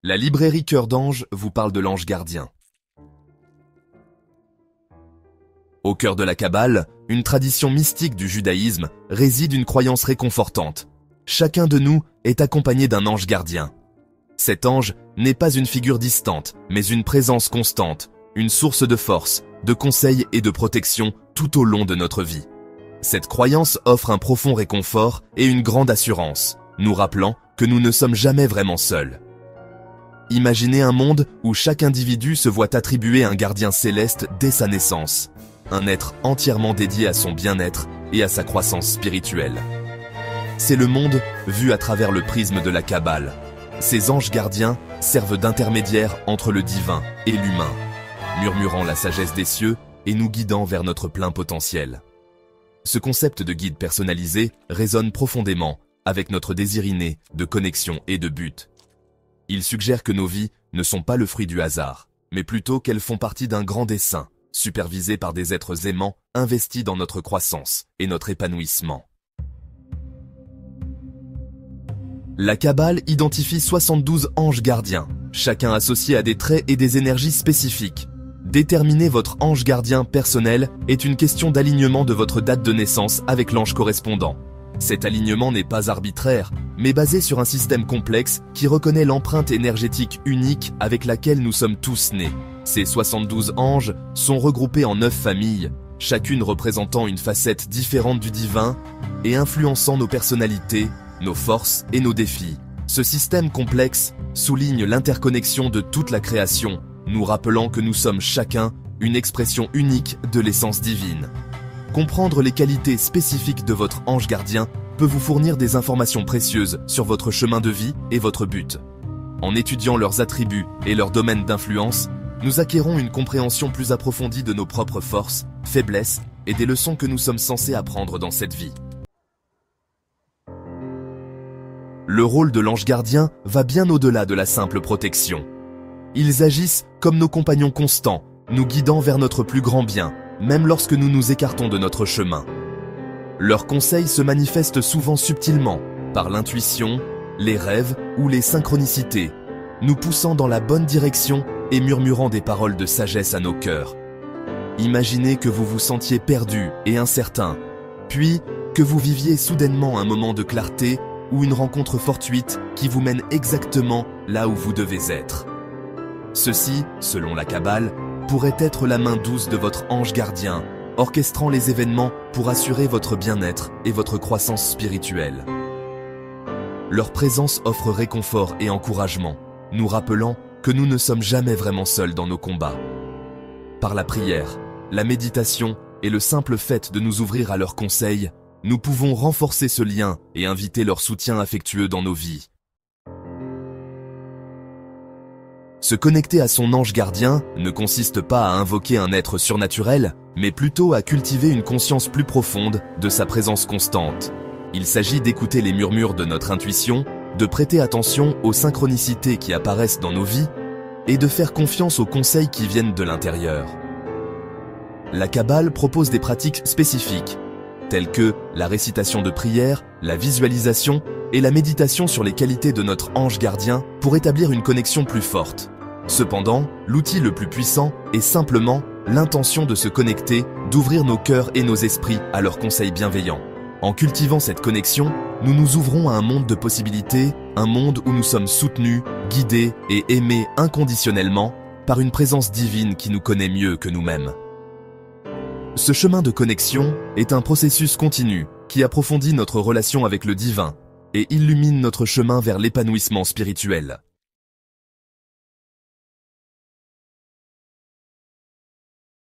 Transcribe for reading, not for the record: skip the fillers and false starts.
La librairie Cœur d'Ange vous parle de l'ange gardien. Au cœur de la Kabbale, une tradition mystique du judaïsme, réside une croyance réconfortante. Chacun de nous est accompagné d'un ange gardien. Cet ange n'est pas une figure distante, mais une présence constante, une source de force, de conseil et de protection tout au long de notre vie. Cette croyance offre un profond réconfort et une grande assurance, nous rappelant que nous ne sommes jamais vraiment seuls. Imaginez un monde où chaque individu se voit attribuer un gardien céleste dès sa naissance, un être entièrement dédié à son bien-être et à sa croissance spirituelle. C'est le monde vu à travers le prisme de la Kabbale. Ces anges gardiens servent d'intermédiaires entre le divin et l'humain, murmurant la sagesse des cieux et nous guidant vers notre plein potentiel. Ce concept de guide personnalisé résonne profondément avec notre désir inné de connexion et de but. Il suggère que nos vies ne sont pas le fruit du hasard, mais plutôt qu'elles font partie d'un grand dessein, supervisé par des êtres aimants investis dans notre croissance et notre épanouissement. La Kabbale identifie 72 anges gardiens, chacun associé à des traits et des énergies spécifiques. Déterminer votre ange gardien personnel est une question d'alignement de votre date de naissance avec l'ange correspondant. Cet alignement n'est pas arbitraire, mais basé sur un système complexe qui reconnaît l'empreinte énergétique unique avec laquelle nous sommes tous nés. Ces 72 anges sont regroupés en 9 familles, chacune représentant une facette différente du divin et influençant nos personnalités, nos forces et nos défis. Ce système complexe souligne l'interconnexion de toute la création, nous rappelant que nous sommes chacun une expression unique de l'essence divine. Comprendre les qualités spécifiques de votre ange gardien peut vous fournir des informations précieuses sur votre chemin de vie et votre but. En étudiant leurs attributs et leurs domaines d'influence, nous acquérons une compréhension plus approfondie de nos propres forces, faiblesses et des leçons que nous sommes censés apprendre dans cette vie. Le rôle de l'ange gardien va bien au-delà de la simple protection. Ils agissent comme nos compagnons constants, nous guidant vers notre plus grand bien, même lorsque nous nous écartons de notre chemin. Leurs conseils se manifestent souvent subtilement, par l'intuition, les rêves ou les synchronicités, nous poussant dans la bonne direction et murmurant des paroles de sagesse à nos cœurs. Imaginez que vous vous sentiez perdu et incertain, puis que vous viviez soudainement un moment de clarté ou une rencontre fortuite qui vous mène exactement là où vous devez être. Ceci, selon la Kabbale, pourrait être la main douce de votre ange gardien, orchestrant les événements pour assurer votre bien-être et votre croissance spirituelle. Leur présence offre réconfort et encouragement, nous rappelant que nous ne sommes jamais vraiment seuls dans nos combats. Par la prière, la méditation et le simple fait de nous ouvrir à leurs conseils, nous pouvons renforcer ce lien et inviter leur soutien affectueux dans nos vies. Se connecter à son ange gardien ne consiste pas à invoquer un être surnaturel, mais plutôt à cultiver une conscience plus profonde de sa présence constante. Il s'agit d'écouter les murmures de notre intuition, de prêter attention aux synchronicités qui apparaissent dans nos vies et de faire confiance aux conseils qui viennent de l'intérieur. La Kabbale propose des pratiques spécifiques, telles que la récitation de prières, la visualisation et la méditation sur les qualités de notre ange gardien pour établir une connexion plus forte. Cependant, l'outil le plus puissant est simplement l'intention de se connecter, d'ouvrir nos cœurs et nos esprits à leurs conseils bienveillants. En cultivant cette connexion, nous nous ouvrons à un monde de possibilités, un monde où nous sommes soutenus, guidés et aimés inconditionnellement par une présence divine qui nous connaît mieux que nous-mêmes. Ce chemin de connexion est un processus continu qui approfondit notre relation avec le divin et illumine notre chemin vers l'épanouissement spirituel.